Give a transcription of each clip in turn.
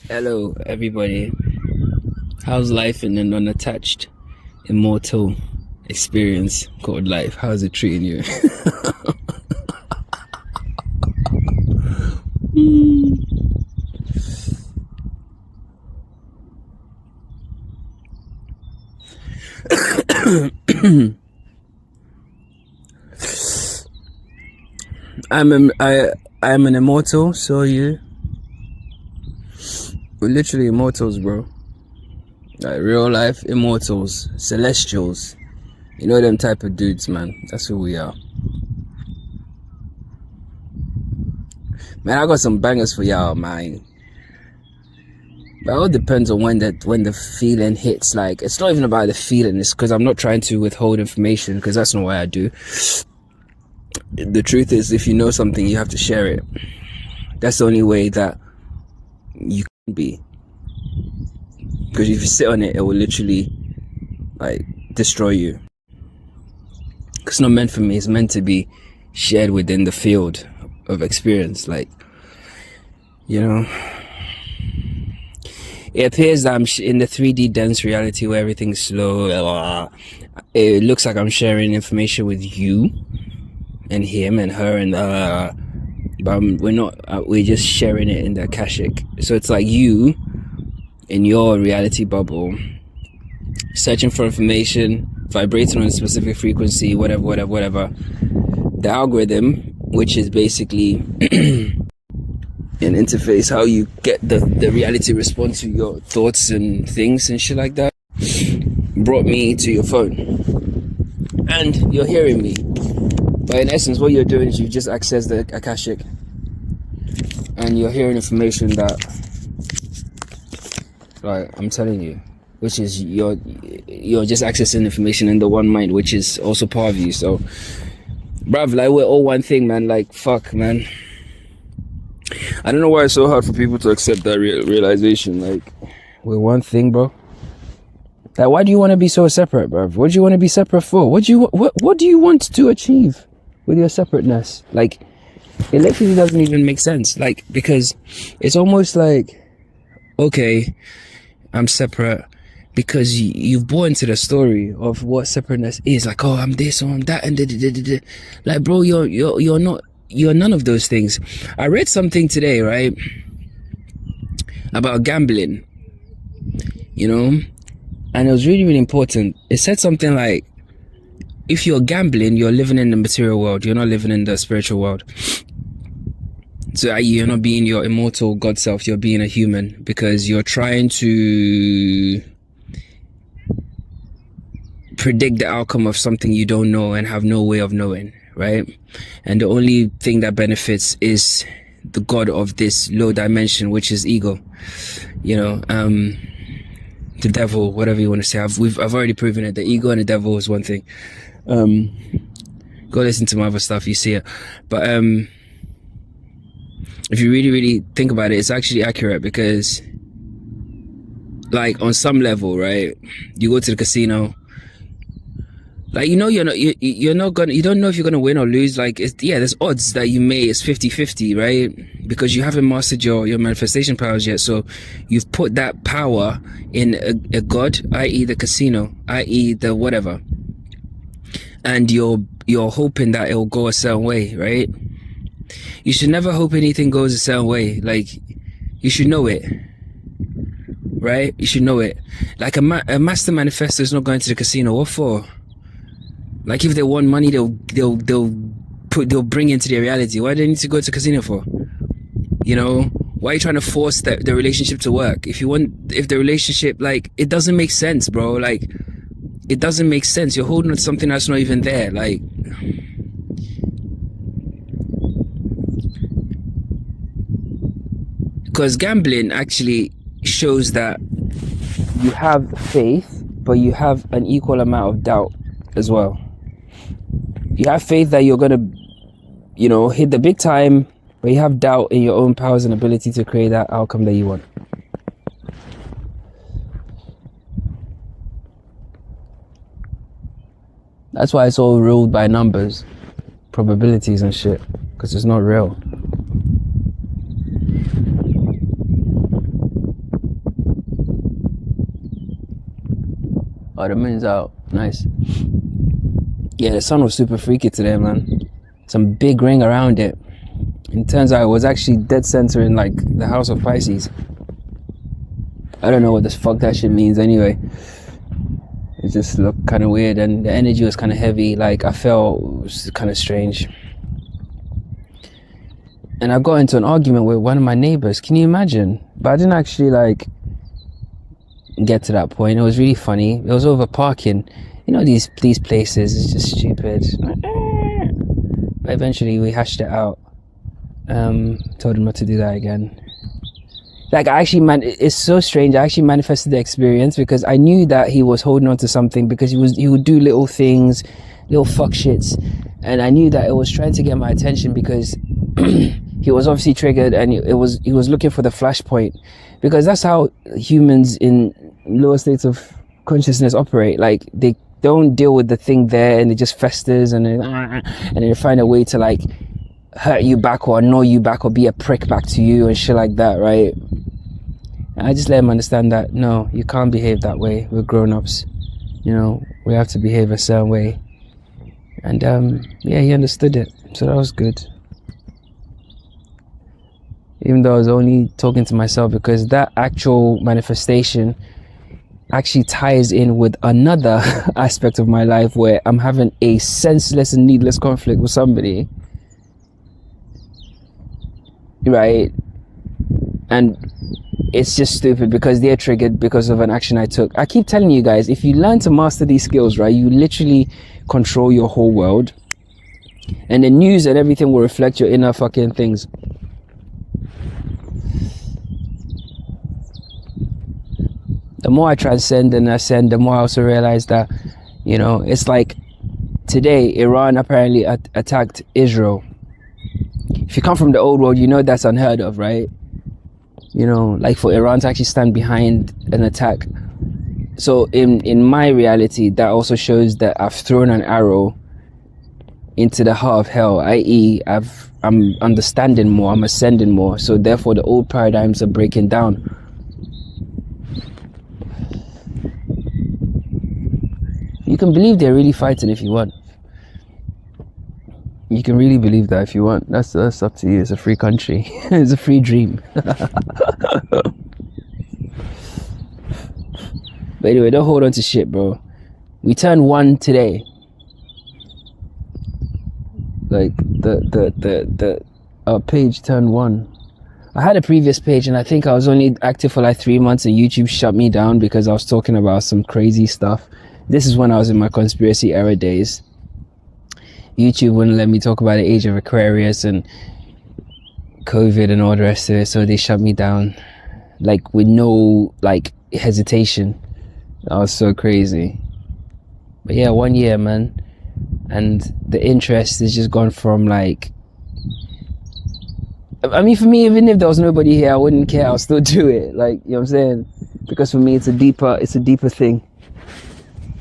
Hello, everybody. How's life in an unattached, immortal experience called life? How's it treating you? I'm an immortal. So are you? We're literally immortals, bro. Like real life immortals, celestials. You know them type of dudes, man. That's who we are. Man, I got some bangers for y'all, man. But it all depends on when the feeling hits. Like, it's not even about the feeling. It's because I'm not trying to withhold information, because that's not what I do. The truth is, if you know something, you have to share it. That's the only way that you can be. Because if you sit on it, it will literally, like, destroy you. It's not meant for me. It's meant to be shared within the field of experience. Like, you know, it appears that I'm in the 3D dense reality where everything's slow. It looks like I'm sharing information with you and him and her, and but we're not. We're just sharing it in the Akashic. So it's like you in your reality bubble, searching for information, vibrating on a specific frequency, whatever. The algorithm, which is basically an interface, how you get the reality response to your thoughts and things and shit like that, brought me to your phone. And you're hearing me. But in essence, what you're doing is you just access the Akashic. And you're hearing information that, like, I'm telling you, which is you're just accessing information in the one mind, which is also part of you. So, bruv, like, we're all one thing, man. Like, fuck, man. I don't know why it's so hard for people to accept that realization. Like, we're one thing, bro. Like, why do you want to be so separate, bro? What do you want to be separate for? What do you want to achieve with your separateness? Like, it literally doesn't even make sense. Like, because it's almost like, okay, I'm separate because you've bought into the story of what separateness is. Like, oh, I'm this or I'm that, and da. Like, bro, you're not. You're none of those things. I read something today, right, about gambling, you know, and it was really, really important. It said something like, if you're gambling, you're living in the material world. You're not living in the spiritual world. So you're not being your immortal God self. You're being a human, because you're trying to predict the outcome of something you don't know and have no way of knowing, right? And the only thing that benefits is the God of this low dimension, which is ego, you know, the devil, whatever you want to say. I've already proven it. The ego and the devil is one thing. Go listen to my other stuff, you see it. But if you really, really think about it, it's actually accurate, because, like, on some level, right, you go to the casino, like, you know, you don't know if you're gonna win or lose. Like, there's odds that you may. It's 50-50, right? Because you haven't mastered your manifestation powers yet. So you've put that power in a god, i.e. the casino, i.e. the whatever, and you're hoping that it'll go a certain way, right? You should never hope anything goes a certain way. Like, you should know it, right? You should know it. Like, a master manifestor is not going to the casino. What for? Like, if they want money, they'll bring into their reality. Why do they need to go to casino for? You know, why are you trying to force the relationship to work? If the relationship, like, it doesn't make sense, bro. Like, it doesn't make sense. You're holding on to something that's not even there. Like, because gambling actually shows that you have faith, but you have an equal amount of doubt as well. You have faith that you're gonna, you know, hit the big time, but you have doubt in your own powers and ability to create that outcome that you want. That's why it's all ruled by numbers, probabilities and shit, because it's not real. Oh, the moon's out. Nice. Yeah, the sun was super freaky today, man. Some big ring around it. And it turns out it was actually dead center in like the house of Pisces. I don't know what the fuck that shit means anyway. It just looked kind of weird, and the energy was kind of heavy. Like I felt it was kind of strange. And I got into an argument with one of my neighbors. Can you imagine? But I didn't actually like get to that point. It was really funny. It was over parking. You know, these places, it's just stupid. But eventually we hashed it out. Told him not to do that again. Like I actually, it's so strange. I actually manifested the experience because I knew that he was holding on to something, because he would do little things, little fuck shits. And I knew that it was trying to get my attention because he was obviously triggered, and he was looking for the flashpoint, because that's how humans in lower states of consciousness operate. Like they don't deal with the thing there, and it just festers, and then they find a way to like hurt you back or annoy you back or be a prick back to you and shit like that, right? And I just let him understand that no, you can't behave that way. We're grown-ups, you know, we have to behave a certain way. And yeah, he understood it, so that was good. Even though I was only talking to myself, because that actual manifestation actually ties in with another aspect of my life where I'm having a senseless and needless conflict with somebody, right? And it's just stupid because they're triggered because of an action I took. I keep telling you guys, if you learn to master these skills, right, you literally control your whole world, and the news and everything will reflect your inner fucking things. The more I transcend and ascend, the more I also realize that, you know, it's like today, Iran apparently attacked Israel. If you come from the old world, you know that's unheard of, right? You know, like for Iran to actually stand behind an attack. So in my reality, that also shows that I've thrown an arrow into the heart of hell, i.e. I'm understanding more, I'm ascending more. So therefore the old paradigms are breaking down. You can believe they're really fighting if you want. You can really believe that if you want. That's up to you. It's a free country. It's a free dream. But anyway, don't hold on to shit, bro. We turned 1 today. Like our page turned 1. I had a previous page, and I think I was only active for like 3 months, and YouTube shut me down because I was talking about some crazy stuff. This is when I was in my conspiracy era days. YouTube wouldn't let me talk about the age of Aquarius and COVID and all the rest of it, so they shut me down, like with no like hesitation. That was so crazy. But yeah, 1 year, man, and the interest has just gone from like, I mean, for me, even if there was nobody here, I wouldn't care. I'll still do it. Like, you know what I'm saying? Because for me, it's a deeper thing.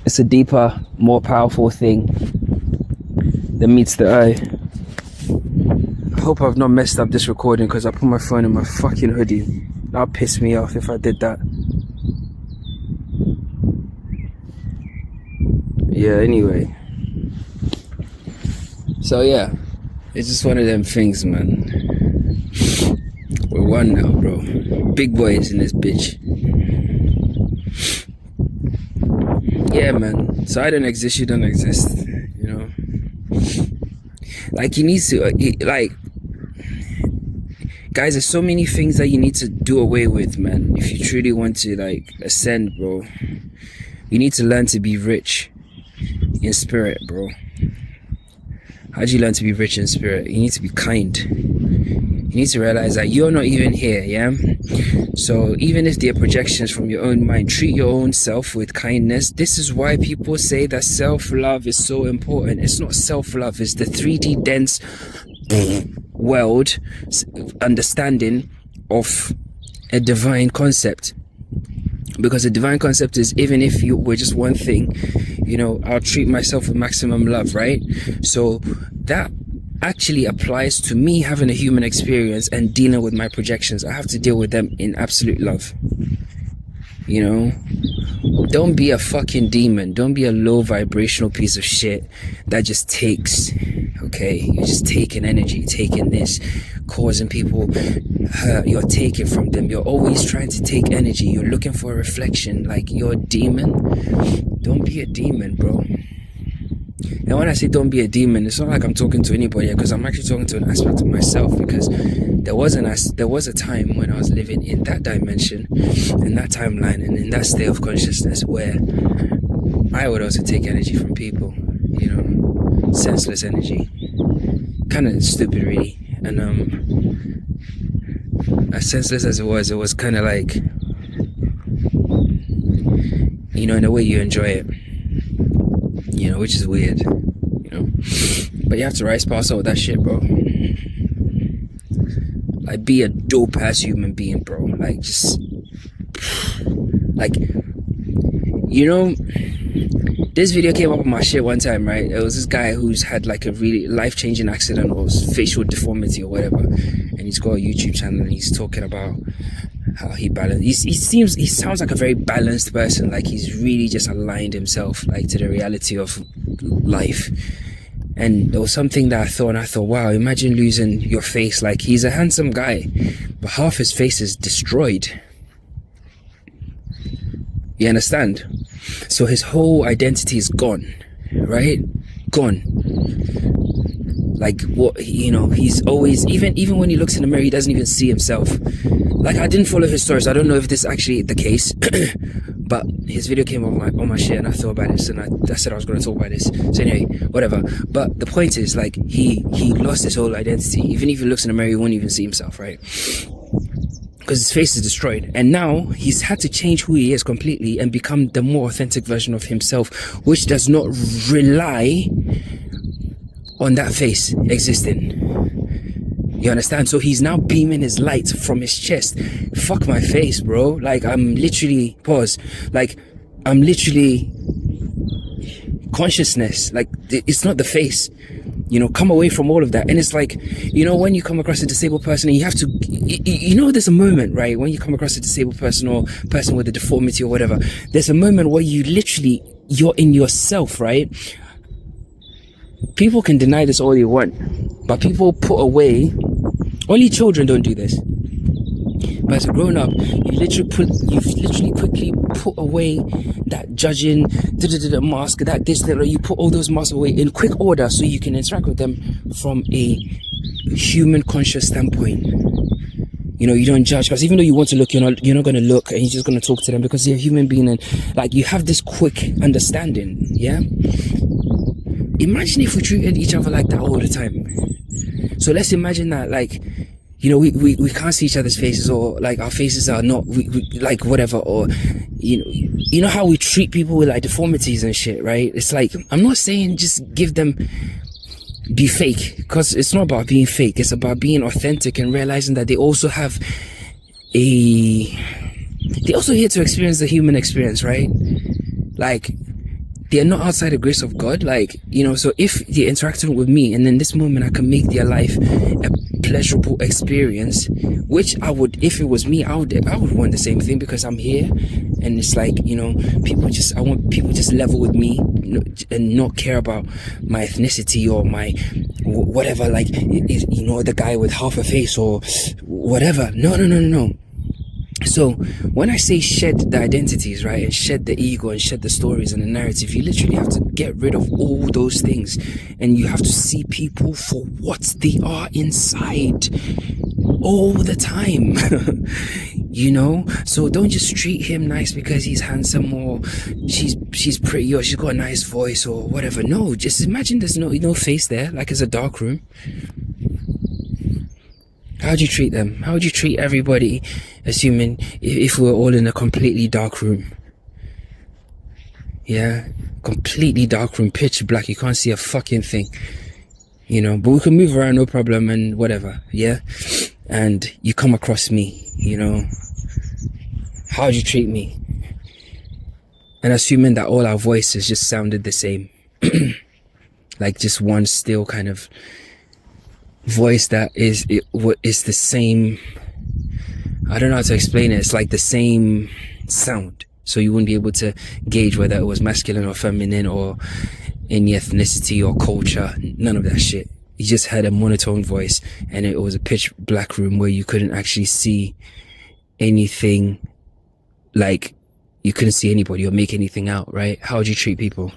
It's a deeper, more powerful thing that meets the eye. I hope I've not messed up this recording, because I put my phone in my fucking hoodie. That'll piss me off if I did that. Yeah, anyway. So yeah, it's just one of them things, man. We're one now, bro. Big boys in this bitch. Yeah, man. So I don't exist, you don't exist, you know. Like, you need to like, guys, there's so many things that you need to do away with, man, if you truly want to like ascend, bro. You need to learn to be rich in spirit, bro. How do you learn to be rich in spirit? You need to be kind. You need to realize that you're not even here, yeah? So even if they're projections from your own mind, treat your own self with kindness. This is why people say that self-love is so important. It's not self-love, it's the 3D dense world understanding of a divine concept. Because a divine concept is, even if you were just one thing, you know, I'll treat myself with maximum love, right? So that actually applies to me having a human experience and dealing with my projections. I have to deal with them in absolute love. You know, don't be a fucking demon. Don't be a low vibrational piece of shit that just takes. Okay, you're just taking energy, taking this, causing people hurt. You're taking from them. You're always trying to take energy. You're looking for a reflection. Like, you're a demon. Don't be a demon, bro. And when I say don't be a demon, it's not like I'm talking to anybody, because I'm actually talking to an aspect of myself, because there was a time when I was living in that dimension, in that timeline, and in that state of consciousness where I would also take energy from people, you know, senseless energy, kind of stupid really. And as senseless as it was kind of like, you know, in a way you enjoy it, you know, which is weird, you know, but you have to rise past all that shit, bro. Like, be a dope ass human being, bro. Like, just like, you know, this video came up on my shit one time, right? It was this guy who's had like a really life-changing accident or facial deformity or whatever, and he's got a YouTube channel and he's talking about how he balanced. He sounds like a very balanced person. Like, he's really just aligned himself like to the reality of life. And there was something that I thought, wow, imagine losing your face. Like, he's a handsome guy, but half his face is destroyed. You understand? So his whole identity is gone, right? Gone. Like, what, you know, he's always, even when he looks in the mirror, he doesn't even see himself. Like, I didn't follow his stories. I don't know if this is actually the case, but his video came on my shit, and I thought about this, and I said I was going to talk about this. So anyway, whatever. But the point is, like, he lost his whole identity. Even if he looks in the mirror, he won't even see himself, right? Because his face is destroyed, and now he's had to change who he is completely and become the more authentic version of himself, which does not rely on that face existing. You understand? So he's now beaming his light from his chest. Fuck my face, bro. Like, I'm literally, pause, like, I'm literally consciousness. Like, it's not the face. You know, come away from all of that. And it's like, you know, when you come across a disabled person, and you have to, you know, there's a moment, right, when you come across a disabled person or person with a deformity or whatever, there's a moment where you literally, you're in yourself, right? People can deny this all they want, but people put away, only children don't do this, but as a grown up, you've literally quickly put away that judging, mask, that this, that, you put all those masks away in quick order so you can interact with them from a human conscious standpoint. You know, you don't judge, because even though you want to look, you're not going to look, and you're just going to talk to them because you're a human being, and like, you have this quick understanding. Yeah, imagine if we treated each other like that all the time. So let's imagine that, like, you know, we can't see each other's faces, or like our faces are not, we like whatever, or you know how we treat people with like deformities and shit, right? It's like, I'm not saying just give them, be fake, because it's not about being fake. It's about being authentic and realizing that they also have they're also here to experience the human experience, right? Like, they're not outside the grace of God. Like, you know, so if they're interacting with me, and in this moment I can make their life a pleasurable experience, which I would, if it was me, I would want the same thing, because I'm here, and it's like, you know, I want people just level with me and not care about my ethnicity or my whatever, like, you know, the guy with half a face or whatever. No. So when I say shed the identities, right, and shed the ego and shed the stories and the narrative, you literally have to get rid of all those things, and you have to see people for what they are inside all the time. You know, so don't just treat him nice because he's handsome, or she's pretty, or she's got a nice voice or whatever. No, just imagine there's no face there, like it's a dark room. How would you treat them? How would you treat everybody, assuming if we're all in a completely dark room? Yeah, completely dark room, pitch black, you can't see a fucking thing, you know, but we can move around, no problem, and whatever. Yeah, and you come across me, you know, how would you treat me? And assuming that all our voices just sounded the same, like just one still kind of voice that is the same I don't know how to explain it. It's like the same sound. So you wouldn't be able to gauge whether it was masculine or feminine or any ethnicity or culture. None of that shit. You just had a monotone voice, and it was a pitch black room where you couldn't actually see anything. Like, you couldn't see anybody or make anything out, right? How would you treat people?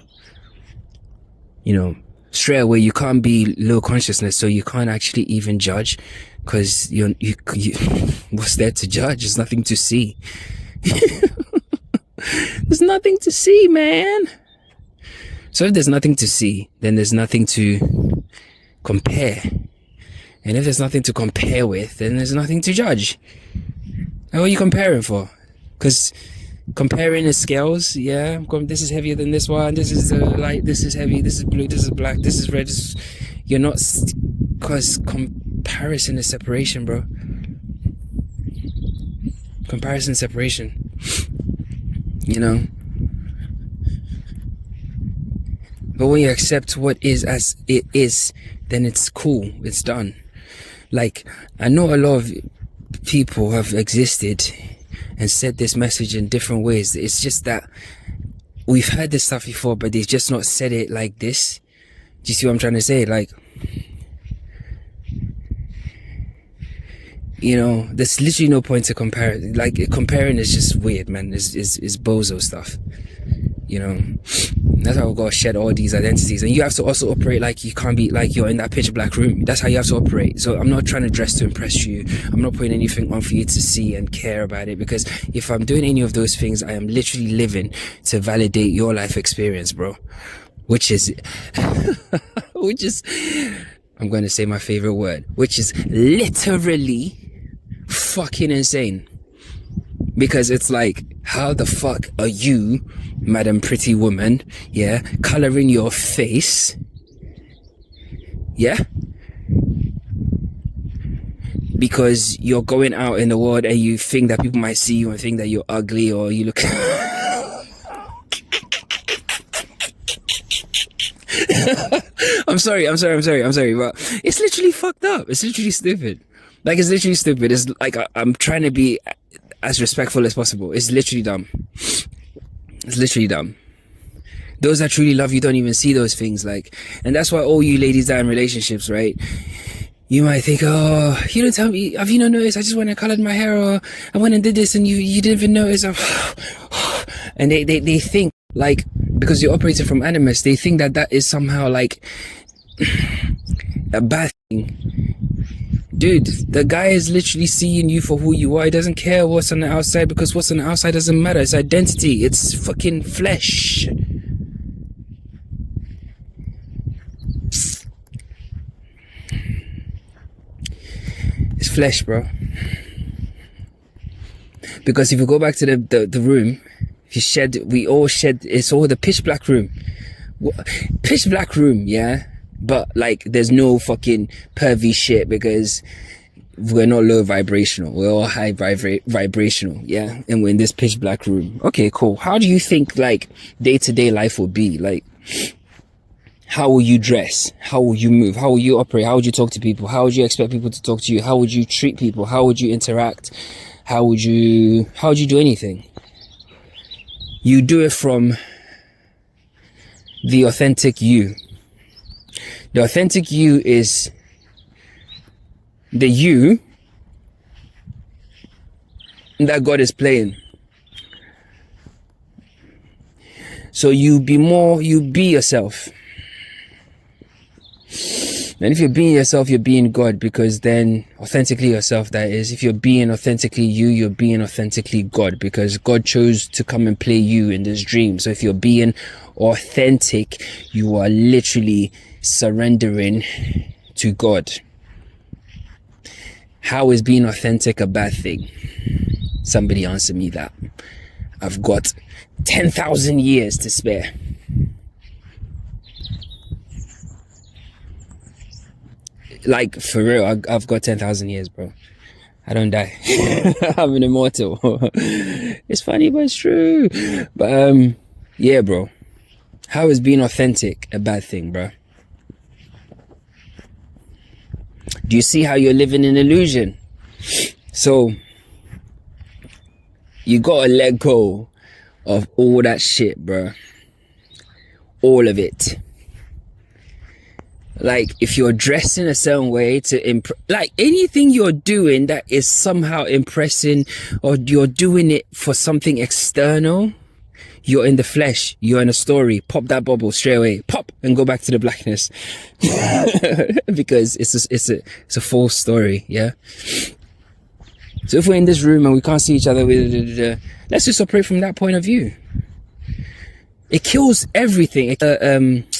You know, straight away, you can't be low consciousness, so you can't actually even judge, because you what's there to judge? There's nothing to see. There's nothing to see, man. So if there's nothing to see, then there's nothing to compare. And if there's nothing to compare with, then there's nothing to judge. And what are you comparing for? Because comparing the scales, yeah, this is heavier than this one, this is light, this is heavy, this is blue, this is black, this is red. You're not, because comparison is separation, bro. Comparison is separation. You know? But when you accept what is as it is, then it's cool, it's done. Like, I know a lot of people have existed and said this message in different ways. It's just that we've heard this stuff before, but they've just not said it like this. Do you see what I'm trying to say? Like, you know, there's literally no point to compare. Like, comparing is just weird, man. It's bozo stuff. You know, that's why we've got to shed all these identities. And you have to also operate like you can't be like you're in that pitch black room. That's how you have to operate. So I'm not trying to dress to impress you. I'm not putting anything on for you to see and care about it, because if I'm doing any of those things, I am literally living to validate your life experience, bro. Which is I'm going to say my favorite word, which is literally fucking insane. Because it's like, how the fuck are you, Madam Pretty Woman, yeah, coloring your face, yeah, because you're going out in the world and you think that people might see you and think that you're ugly or you look I'm sorry, but it's literally fucked up. It's literally stupid. Like, it's literally stupid. It's like, I'm trying to be as respectful as possible. It's literally dumb. It's literally dumb. Those that truly love you don't even see those things. Like, and that's why all you ladies that are in relationships, right? You might think, oh, you don't tell me, have you not noticed? I just went and colored my hair, or I went and did this and you didn't even notice. And they think, like, because you're operating from animus, they think that is somehow like a bad thing. Dude, the guy is literally seeing you for who you are. He doesn't care what's on the outside, because what's on the outside doesn't matter. It's identity. It's fucking flesh. It's flesh, bro. Because if you go back to the room, we all shed, it's all the pitch black room. Pitch black room, yeah? But like, there's no fucking pervy shit, because we're not low vibrational. We're all high vibrational, yeah? And we're in this pitch black room. Okay, cool. How do you think like day-to-day life will be? Like, how will you dress? How will you move? How will you operate? How would you talk to people? How would you expect people to talk to you? How would you treat people? How would you interact? How would you do anything? You do it from the authentic you. The authentic you is the you that God is playing. So you be yourself. And if you're being yourself, you're being God, because then authentically yourself, that is. If you're being authentically you, you're being authentically God, because God chose to come and play you in this dream. So if you're being authentic, you are literally surrendering to God. How is being authentic a bad thing? Somebody answer me that. I've got 10,000 years to spare. Like, for real, I've got 10,000 years, bro. I don't die. I'm an immortal. It's funny, but it's true. But, yeah, bro. How is being authentic a bad thing, bro? Do you see how you're living in illusion? So, You gotta let go of all that shit, bro. All of it. Like, if you're dressed in a certain way to like anything you're doing that is somehow impressing, or you're doing it for something external, you're in the flesh, you're in a story. Pop that bubble straight away, pop, and go back to the blackness. Because it's a false story. Yeah. So if we're in this room and we can't see each other, let's just operate from that point of view. It kills everything. The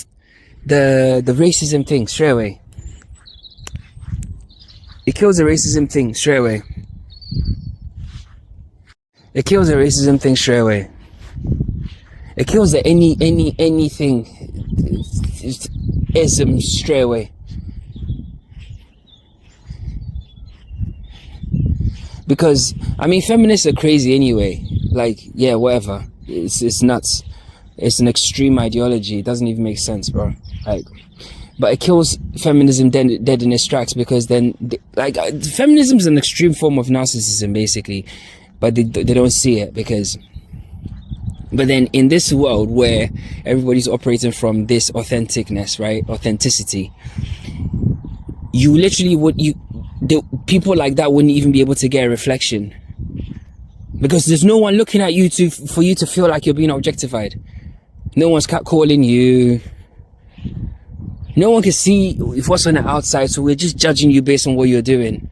racism thing straight away. It kills the racism thing straight away. It kills the racism thing straight away. It kills the anything ism straight away. Because I mean, feminists are crazy anyway. Like, yeah, whatever. It's nuts. It's an extreme ideology. It doesn't even make sense, bro. Like, but it kills feminism dead in its tracks, because then, feminism is an extreme form of narcissism, basically, but they don't see it But then in this world where everybody's operating from this authenticness, right? Authenticity, you literally people like that wouldn't even be able to get a reflection, because there's no one looking at you for you to feel like you're being objectified. No one's catcalling you. No one can see what's on the outside, so we're just judging you based on what you're doing.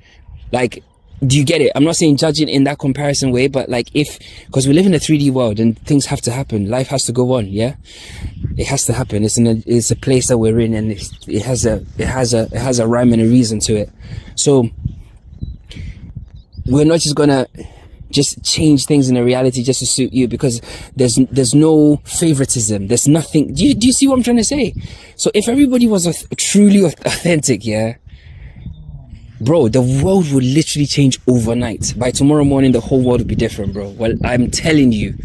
Like, do you get it? I'm not saying judging in that comparison way, but like, because we live in a 3D world and things have to happen. Life has to go on, yeah? It has to happen. It's a place that we're in, and it has a rhyme and a reason to it. So we're not just gonna just change things in the reality just to suit you, because there's no favoritism. There's nothing. Do you see what I'm trying to say? So if everybody was truly authentic, yeah, bro, the world would literally change overnight. By tomorrow morning, the whole world would be different, bro. Well, I'm telling you,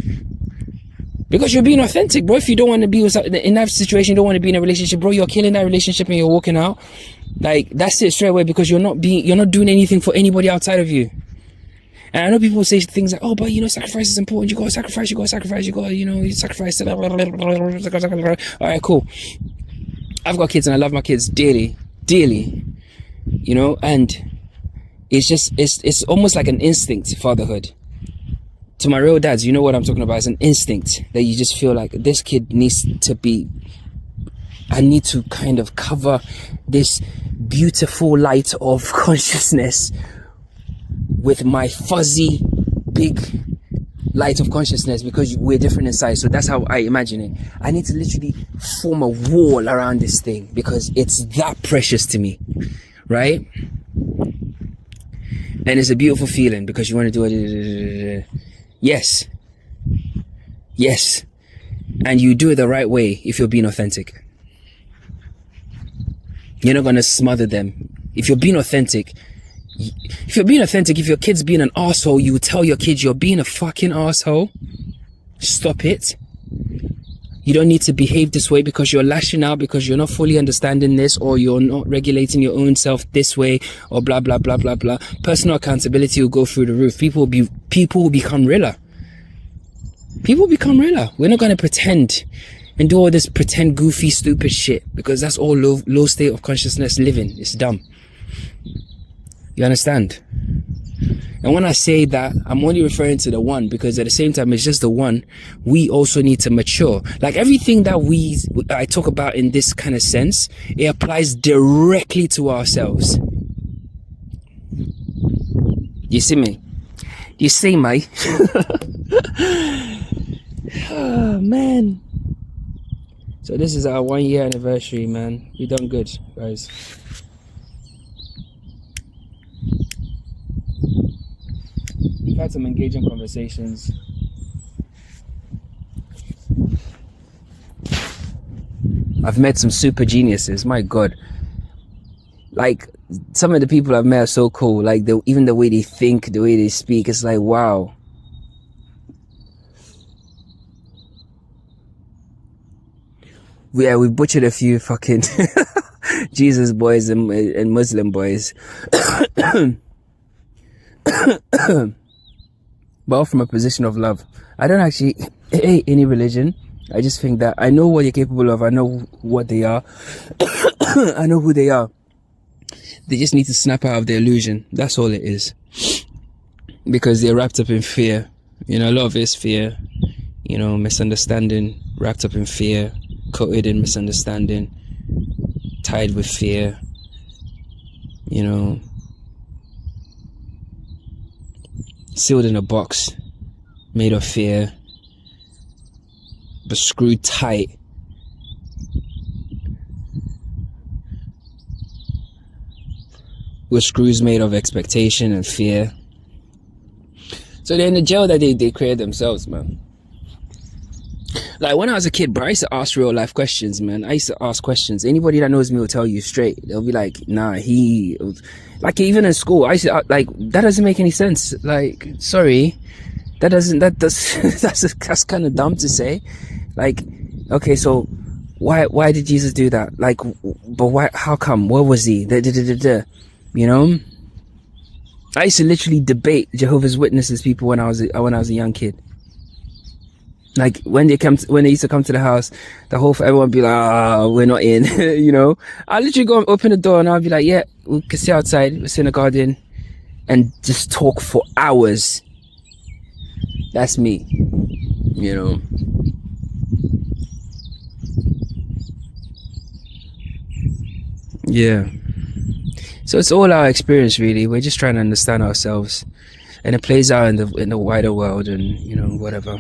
because you're being authentic, bro. If you don't want to be in that situation, you don't want to be in a relationship, bro, you're killing that relationship and you're walking out. Like, that's it straight away, because you're not doing anything for anybody outside of you. And I know people say things like, oh, but sacrifice is important. You gotta sacrifice, you sacrifice. All right, cool. I've got kids and I love my kids dearly, and it's almost like an instinct, fatherhood. To my real dads, you know what I'm talking about. It's an instinct that you just feel like this kid needs to be, I need to kind of cover this beautiful light of consciousness with my fuzzy big light of consciousness, because we're different in size. So that's how I imagine it. I need to literally form a wall around this thing because it's that precious to me, right? And it's a beautiful feeling because you want to do it. Yes, and you do it the right way. If you're being authentic, you're not gonna smother them. If you're being authentic, if your kid's being an asshole, you tell your kids you're being a fucking asshole. Stop it. You don't need to behave this way because you're lashing out, because you're not fully understanding this, or you're not regulating your own self this way, or blah blah blah blah blah. Personal accountability will go through the roof. People will become realer. We're not gonna pretend and do all this pretend goofy stupid shit, because that's all low state of consciousness living. It's dumb. You understand? And when I say that, I'm only referring to the one, because at the same time, it's just the one. We also need to mature. Like everything that I talk about in this kind of sense, it applies directly to ourselves. You see me? You see me? Oh, man. So this is our 1 year anniversary, man. We done good, guys. We've had some engaging conversations. I've met some super geniuses, my God. Like, some of the people I've met are so cool. Like, even the way they think, the way they speak, it's like, wow. Yeah, we butchered a few fucking Jesus boys and Muslim boys. but all from a position of love. I don't actually hate any religion. I just think that I know what you're capable of. I know what they are. I know who they are. They just need to snap out of the illusion. That's all it is. Because they're wrapped up in fear. You know, a lot of it is fear. You know, misunderstanding, wrapped up in fear, coated in misunderstanding, tied with fear. You know, sealed in a box, made of fear, but screwed tight. With screws made of expectation and fear. So they're in the jail that they create themselves, man. Like when I was a kid, bro, I used to ask real life questions, man. I used to ask questions. Anybody that knows me will tell you straight. They'll be like, nah, like even in school, I used to, like, that doesn't make any sense. Like, sorry, that's kind of dumb to say. Like, okay, so why did Jesus do that? Like, but why, how come? Where was he? You know? I used to literally debate Jehovah's Witnesses people when I was a young kid. Like when they used to come to the house, everyone would be like, we're not in, you know. I literally go and open the door and I'll be like, yeah, we can sit outside, we'll sit in the garden and just talk for hours. That's me, you know. Yeah. So it's all our experience, really. We're just trying to understand ourselves, and it plays out in the wider world, and you know, whatever.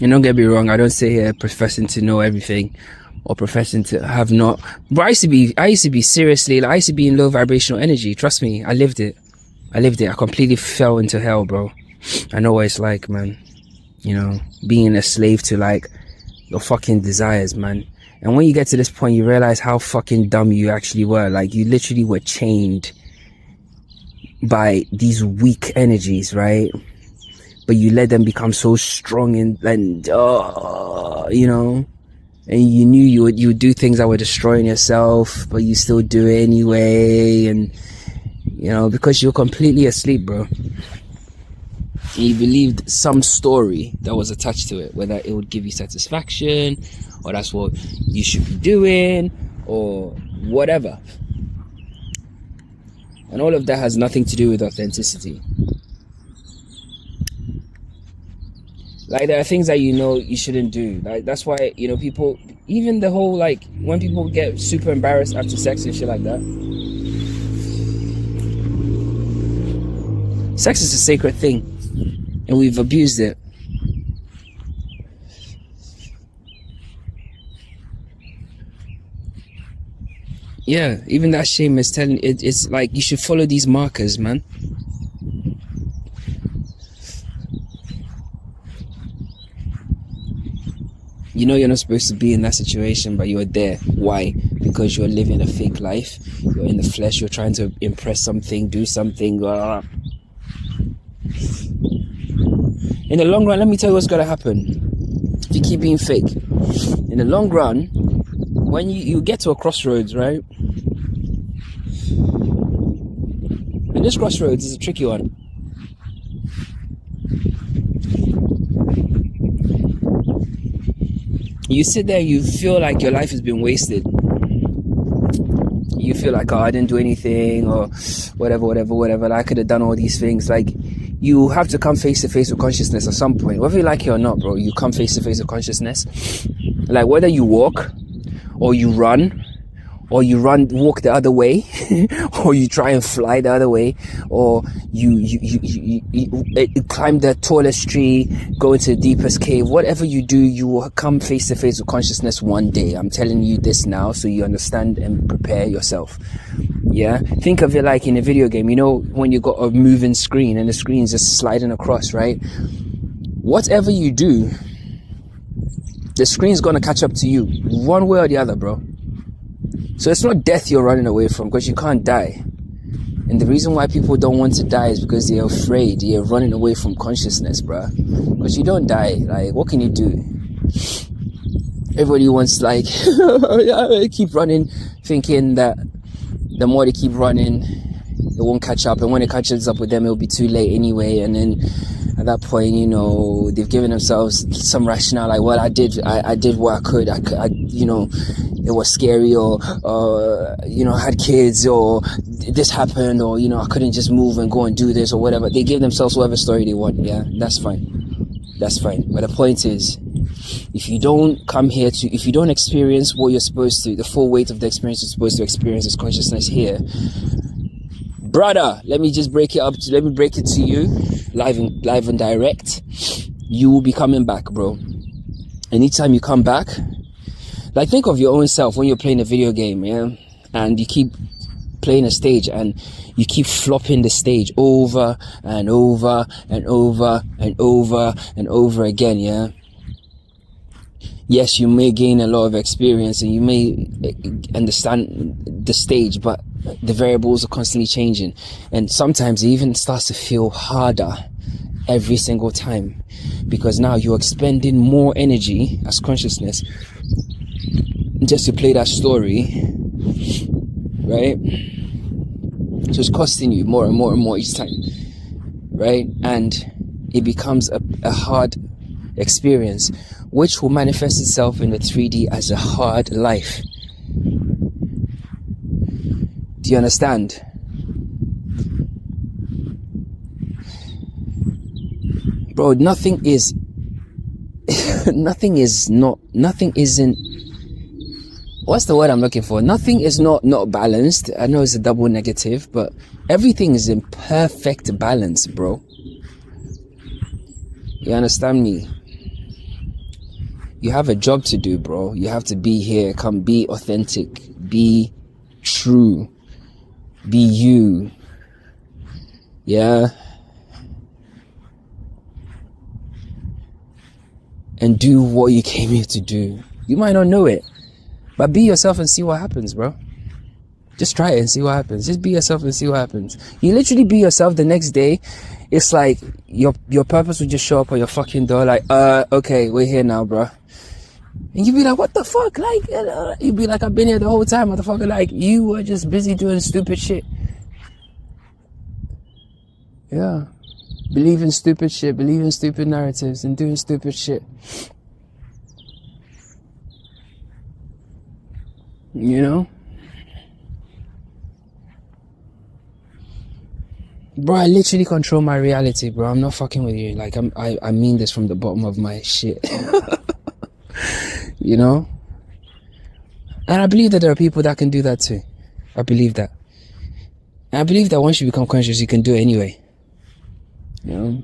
And don't get me wrong, I don't sit here professing to know everything or professing to have not. But I used to be seriously, like, I used to be in low vibrational energy. Trust me, I lived it. I completely fell into hell, bro. I know what it's like, man. You know, being a slave to like your fucking desires, man. And when you get to this point, you realize how fucking dumb you actually were. Like, you literally were chained by these weak energies, right? But you let them become so strong and you know, and you knew you would do things that were destroying yourself, but you still do it anyway. And, you know, because you're completely asleep, bro. And you believed some story that was attached to it, whether it would give you satisfaction, or that's what you should be doing, or whatever. And all of that has nothing to do with authenticity. Like, there are things that you know you shouldn't do. Like, that's why, you know, people, even the whole, like, when people get super embarrassed after sex and shit like that. Sex is a sacred thing, and we've abused it. Yeah, even that shame is telling it's like you should follow these markers, man. You know you're not supposed to be in that situation, but you're there. Why? Because you're living a fake life. You're in the flesh. You're trying to impress something, do something. In the long run, let me tell you what's going to happen. If you keep being fake, in the long run, when you get to a crossroads, right? And this crossroads is a tricky one. You sit there, you feel like your life has been wasted. You feel like, oh, I didn't do anything, or whatever. I could have done all these things. Like, you have to come face to face with consciousness at some point. Whether you like it or not, bro, you come face to face with consciousness. Like, whether you walk, or you run, walk the other way, or you try and fly the other way, or you climb the tallest tree, go into the deepest cave. Whatever you do, you will come face to face with consciousness one day. I'm telling you this now, so you understand and prepare yourself. Yeah, think of it like in a video game. You know, when you got a moving screen and the screen is just sliding across, right? Whatever you do, the screen's gonna catch up to you one way or the other, bro. So it's not death you're running away from, because you can't die. And the reason why people don't want to die is because they're afraid. You're running away from consciousness, bruh. Because you don't die. Like, what can you do? Everybody wants, like, keep running, thinking that the more they keep running, it won't catch up, and when it catches up with them, it'll be too late anyway. And then at that point, you know, they've given themselves some rationale, like, well, I did what I could. I you know, it was scary, or you know, I had kids, or this happened, or, you know, I couldn't just move and go and do this or whatever. They give themselves whatever story they want. Yeah, that's fine. That's fine. But the point is, if you don't come here to, if you don't experience what you're supposed to, the full weight of the experience you're supposed to experience as consciousness here, brother, let me break it to you, live and direct. You will be coming back, bro. Anytime you come back, like, think of your own self when you're playing a video game, yeah, and you keep playing a stage and you keep flopping the stage over and over and over and over and over again, yeah. Yes, you may gain a lot of experience and you may understand the stage, but the variables are constantly changing, and sometimes it even starts to feel harder every single time, because now you're expending more energy as consciousness just to play that story, right? So it's costing you more and more and more each time, right? And it becomes a hard experience, which will manifest itself in the 3D as a hard life. Do you understand? Bro, nothing isn't, what's the word I'm looking for? Nothing is not balanced. I know it's a double negative, but everything is in perfect balance, bro. You understand me? You have a job to do, bro. You have to be here. Come, be authentic. Be true. Be you. Yeah. And do what you came here to do. You might not know it, but be yourself and see what happens, bro. Just try it and see what happens. Just be yourself and see what happens. You literally be yourself, the next day, it's like your purpose will just show up on your fucking door, like, okay, we're here now, bro. And you'd be like, what the fuck? Like, you'd be like, I've been here the whole time, motherfucker. Like, you were just busy doing stupid shit. Yeah. Believe in stupid shit, believe in stupid narratives, and doing stupid shit. You know? Bro, I literally control my reality, bro. I'm not fucking with you. Like, I mean this from the bottom of my shit. You know? And I believe that there are people that can do that too. I believe that. And I believe that once you become conscious, you can do it anyway. You know?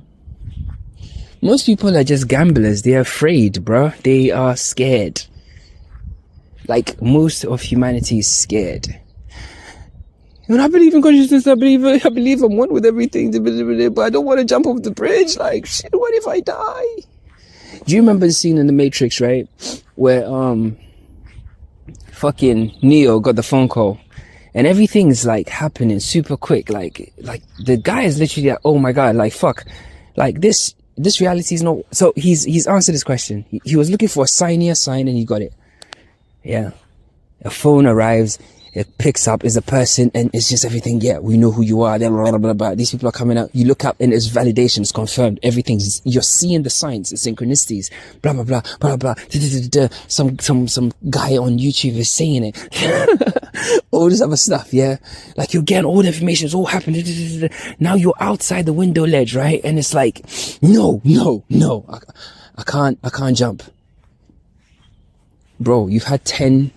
Most people are just gamblers. They're afraid, bro. They are scared. Like, most of humanity is scared. And I believe in consciousness. I believe I'm one with everything. But I don't want to jump off the bridge. Like, shit, what if I die? Do you remember the scene in The Matrix, right? Where fucking Neo got the phone call, and everything's like happening super quick. Like the guy is literally like, oh my god, like fuck, like this reality is not. So he's answered this question. He was looking for a sign, and he got it. Yeah, a phone arrives. It picks up, is a person, and it's just everything. Yeah, we know who you are. Blah, blah, blah, blah. These people are coming out. You look up and it's validation. It's confirmed. Everything's, you're seeing the signs, the synchronicities. Blah, blah, blah, blah, blah. Some guy on YouTube is saying it. All this other stuff, yeah? Like, you're getting all the information. It's all happening. Now you're outside the window ledge, right? And it's like, no. I can't jump. Bro, you've had 10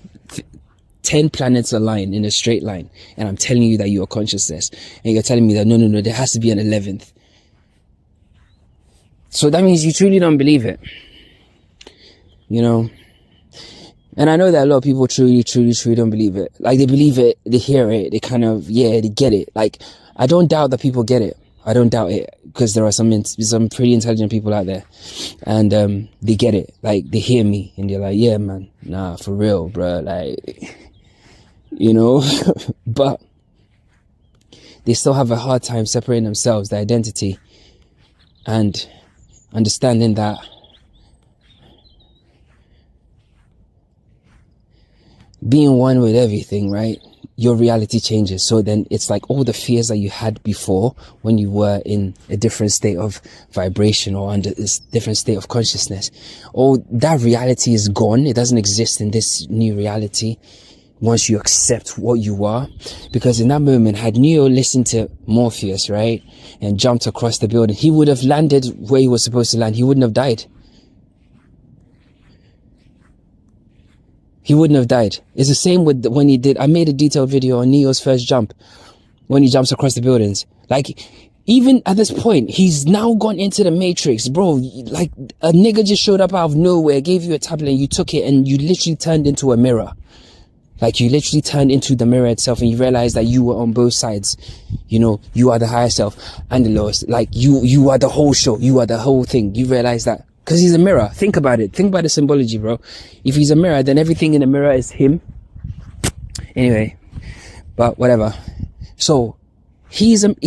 planets align in a straight line, and I'm telling you that you are consciousness, and you're telling me that no, there has to be an 11th. So that means you truly don't believe it, you know? And I know that a lot of people truly don't believe it. Like, they believe it, they hear it, they kind of, yeah, they get it. Like, I don't doubt that people get it. I don't doubt it, because there are some pretty intelligent people out there, and they get it. Like, they hear me and they're like, yeah, man, nah, for real, bro. Like, you know, but they still have a hard time separating themselves, their identity, and understanding that being one with everything, right, your reality changes. So then it's like all the fears that you had before when you were in a different state of vibration or under this different state of consciousness, all that reality is gone. It doesn't exist in this new reality once you accept what you are. Because in that moment, had Neo listened to Morpheus, right, and jumped across the building, he would have landed where he was supposed to land. He wouldn't have died. He wouldn't have died. It's the same with when he did. I made a detailed video on Neo's first jump, when he jumps across the buildings. Like, even at this point, he's now gone into the matrix, bro. Like, a nigga just showed up out of nowhere, gave you a tablet, and you took it, and you literally turned into a mirror. Like, you literally turned into the mirror itself, and you realized that you were on both sides. You know, you are the higher self and the lowest. Like, you are the whole show. You are the whole thing. You realize that. Because he's a mirror. Think about it. Think about the symbology, bro. If he's a mirror, then everything in the mirror is him. Anyway, but whatever. So he's turned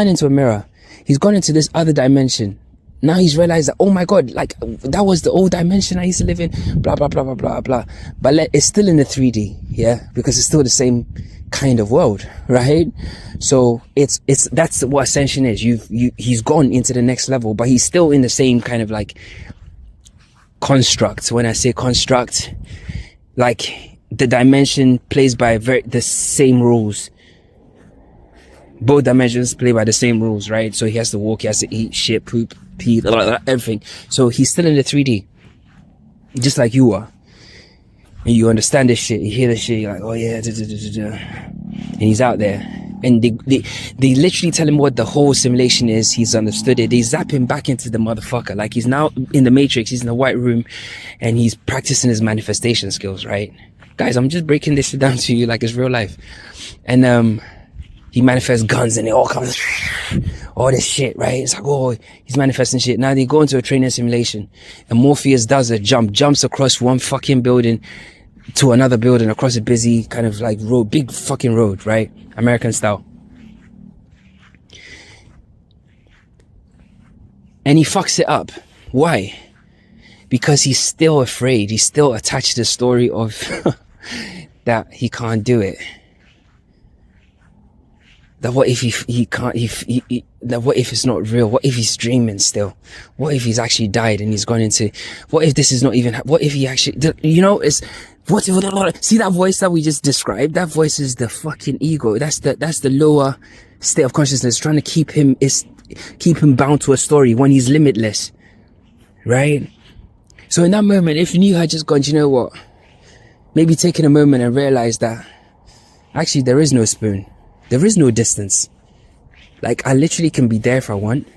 into a mirror. He's gone into this other dimension. Now he's realized that, oh my God, like, that was the old dimension I used to live in, blah, blah, blah, blah, blah, blah. But it's still in the 3D, yeah? Because it's still the same kind of world, right? So that's what ascension is. He's gone into the next level, but he's still in the same kind of like construct. When I say construct, like, the dimension plays by the same rules. Both dimensions play by the same rules, right? So he has to walk, he has to eat, shit, poop, pee, blah, blah, blah, everything. So he's still in the 3D, just like you are. And you understand this shit, you hear this shit, you're like, oh yeah, da, da, da, da, da. And he's out there. And they literally tell him what the whole simulation is. He's understood it. They zap him back into the motherfucker. Like, he's now in the matrix, he's in the white room, and he's practicing his manifestation skills, right? Guys, I'm just breaking this shit down to you like it's real life. And he manifests guns and it all comes, all this shit, right? It's like, oh, he's manifesting shit. Now they go into a training simulation, and Morpheus does a jumps across one fucking building to another building, across a busy kind of like road, big fucking road, right? American style. And he fucks it up. Why? Because he's still afraid. He's still attached to the story of that he can't do it. That what if he can't, that what if it's not real? What if he's dreaming still? What if he's actually died and he's gone into, what if this is not even, what if he actually, you know, it's, what if, see that voice that we just described? That voice is the fucking ego. That's the lower state of consciousness trying to keep him bound to a story when he's limitless, right? So in that moment, if Neo had just gone, you know what? Maybe taking a moment and realize that actually there is no spoon. There is no distance. Like, I literally can be there if I want.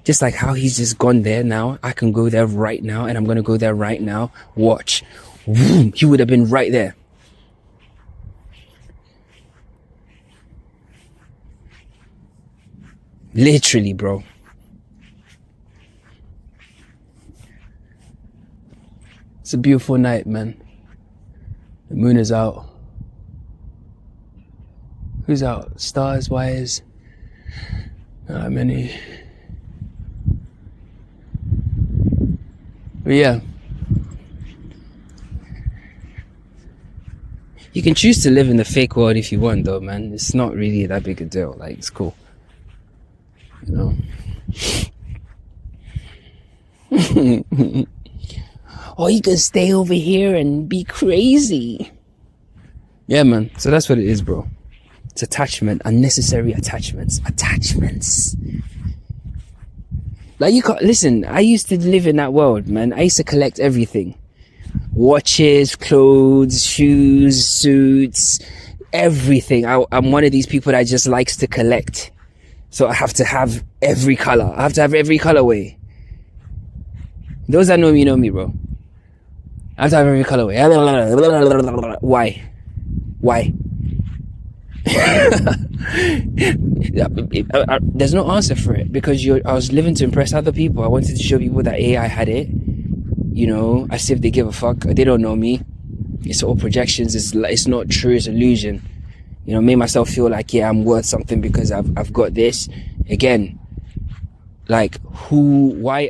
Just like how he's just gone there now. I can go there right now, and I'm going to go there right now. Watch. Vroom, he would have been right there. Literally, bro. It's a beautiful night, man. The moon is out. Who's out? Stars, wires. Not many. But yeah. You can choose to live in the fake world if you want, though, man. It's not really that big a deal. Like, it's cool. You know? Or you can stay over here and be crazy. Yeah, man. So that's what it is, bro. It's attachment, unnecessary attachments. Like, you can't, listen, I used to live in that world, man. I used to collect everything. Watches, clothes, shoes, suits, everything. I'm one of these people that just likes to collect. So I have to have every color. I have to have every colorway. Those that know me, bro. I have to have every colorway. Why? There's no answer for it, because I was living to impress other people. I wanted to show people that AI had it, you know, as if they give a fuck. They don't know me. It's all projections. It's not true. It's illusion. You know, made myself feel like, yeah, I'm worth something because I've got this. Again, like, why